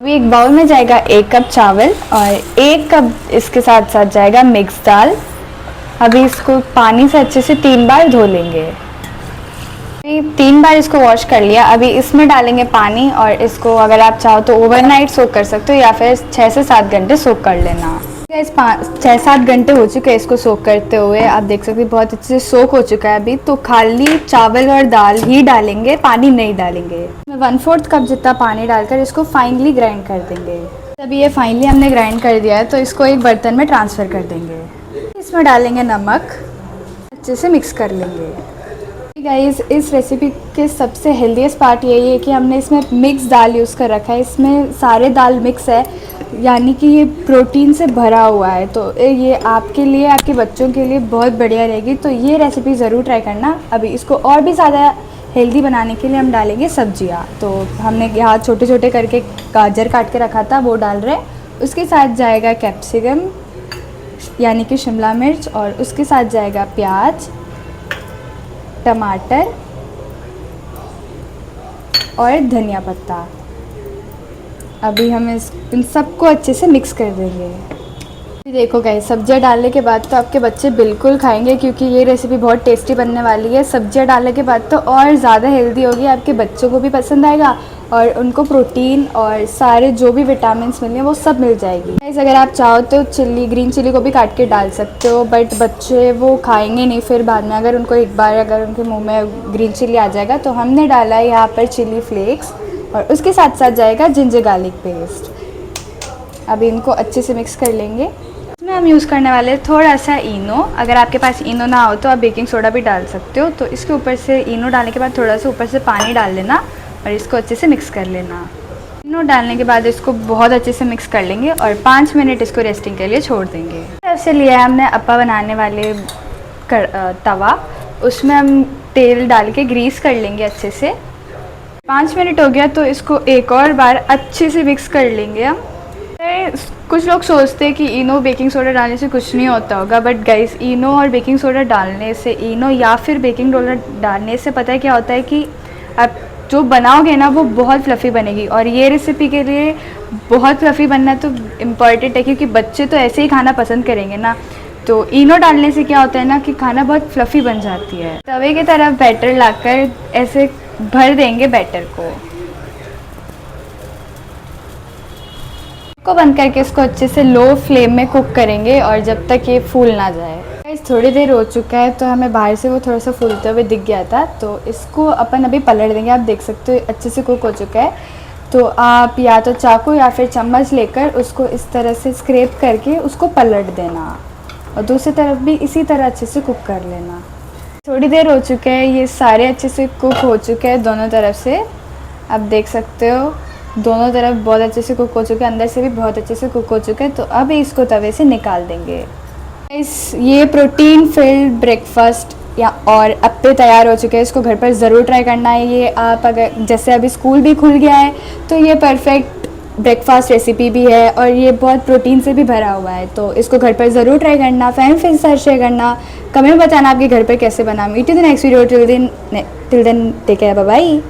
अभी एक बाउल में जाएगा 1 कप चावल और 1 कप इसके साथ साथ जाएगा मिक्स दाल। अभी इसको पानी से अच्छे से 3 बार धो लेंगे। अभी 3 बार इसको वॉश कर लिया। अभी इसमें डालेंगे पानी और इसको अगर आप चाहो तो ओवरनाइट सोक कर सकते हो या फिर 6 से 7 घंटे सोक कर लेना। इस 6-7 घंटे हो चुके हैं इसको सोक करते हुए। आप देख सकते हैं बहुत अच्छे से सोक हो चुका है। अभी तो खाली चावल और दाल ही डालेंगे, पानी नहीं डालेंगे। 1/4 कप जितना पानी डालकर इसको फाइनली ग्राइंड कर देंगे। अभी ये फाइनली हमने ग्राइंड कर दिया है तो इसको एक बर्तन में ट्रांसफ़र कर देंगे। इसमें डालेंगे नमक, अच्छे से मिक्स कर लेंगे। गाइस, इस रेसिपी के सबसे हेल्दीएस्ट पार्ट यही है कि हमने इसमें मिक्स दाल यूज़ कर रखा है। इसमें सारे दाल मिक्स है, यानी कि ये प्रोटीन से भरा हुआ है। तो ये आपके लिए, आपके बच्चों के लिए बहुत बढ़िया रहेगी। तो ये रेसिपी ज़रूर ट्राई करना। अभी इसको और भी ज़्यादा हेल्दी बनाने के लिए हम डालेंगे सब्जियाँ। तो हमने यहाँ छोटे छोटे करके गाजर काट के रखा था, वो डाल रहे हैं। उसके साथ जाएगा कैप्सिकम यानी कि शिमला मिर्च, और उसके साथ जाएगा प्याज, टमाटर और धनिया पत्ता। अभी हम इन सबको अच्छे से मिक्स कर देंगे। देखो गाइस, सब्जियां डालने के बाद तो आपके बच्चे बिल्कुल खाएंगे, क्योंकि ये रेसिपी बहुत टेस्टी बनने वाली है। सब्जियां डालने के बाद तो और ज़्यादा हेल्दी होगी, आपके बच्चों को भी पसंद आएगा और उनको प्रोटीन और सारे जो भी विटामिन्स मिलने वो सब मिल जाएगी। गाइस, अगर आप चाहो तो ग्रीन चिली को भी काट के डाल सकते हो, बट बच्चे वो खाएंगे नहीं फिर बाद में। अगर उनको एक बार अगर उनके मुँह में ग्रीन चिली आ जाएगा, तो हमने डाला है यहाँ पर चिली फ्लेक्स और उसके साथ साथ जाएगा जिंजर गार्लिक पेस्ट। अभी इनको अच्छे से मिक्स कर लेंगे। इसमें हम यूज़ करने वाले हैं थोड़ा सा इनो। अगर आपके पास इनो ना हो तो आप बेकिंग सोडा भी डाल सकते हो। तो इसके ऊपर से इनो डालने के बाद थोड़ा सा ऊपर से पानी डाल लेना और इसको अच्छे से मिक्स कर लेना। इनो डालने के बाद इसको बहुत अच्छे से मिक्स कर लेंगे और 5 मिनट इसको रेस्टिंग के लिए छोड़ देंगे। ऐसे लिया है हमने अप्पा बनाने वाले तवा, उसमें हम तेल डाल के ग्रीस कर लेंगे अच्छे से। 5 मिनट हो गया तो इसको एक और बार अच्छे से मिक्स कर लेंगे हम। कुछ लोग सोचते हैं कि इनो बेकिंग सोडा डालने से कुछ नहीं होता होगा, बट गाइस, इनो और बेकिंग सोडा डालने से, इनो या फिर बेकिंग सोडा डालने से पता है क्या होता है कि आप जो बनाओगे ना वो बहुत फ्लफ़ी बनेगी। और ये रेसिपी के लिए बहुत फ्लफ़ी बनना तो इम्पॉर्टेंट है, क्योंकि बच्चे तो ऐसे ही खाना पसंद करेंगे ना। तो इनो डालने से क्या होता है ना कि खाना बहुत फ्लफ़ी बन जाती है। तवे की तरफ बैटर लाकर ऐसे भर देंगे बैटर को बंद करके इसको अच्छे से लो फ्लेम में कुक करेंगे और जब तक ये फूल ना जाए। गाइस, थोड़ी देर हो चुका है तो हमें बाहर से वो थोड़ा सा फूलते हुए दिख गया था, तो इसको अपन अभी पलट देंगे। आप देख सकते हो अच्छे से कुक हो चुका है। तो आप या तो चाकू या फिर चम्मच लेकर उसको इस तरह से स्क्रैप करके उसको पलट देना और दूसरी तरफ भी इसी तरह अच्छे से कुक कर लेना। थोड़ी देर हो चुके हैं, ये सारे अच्छे से कुक हो चुके हैं दोनों तरफ से। आप देख सकते हो दोनों तरफ बहुत अच्छे से कुक हो चुके हैं, अंदर से भी बहुत अच्छे से कुक हो चुके हैं। तो अब इसको तवे से निकाल देंगे। ये प्रोटीन फिल्ड ब्रेकफास्ट या और अप्पे तैयार हो चुके हैं। इसको घर पर ज़रूर ट्राई करना है। ये आप अगर जैसे अभी स्कूल भी खुल गया है तो ये परफेक्ट ब्रेकफास्ट रेसिपी भी है और ये बहुत प्रोटीन से भी भरा हुआ है। तो इसको घर पर ज़रूर ट्राई करना, फैमिली फ्रेंड्स से शेयर करना, कमेंट में बताना आपके घर पर कैसे बना। Meet to the next video, till then take care, bye bye.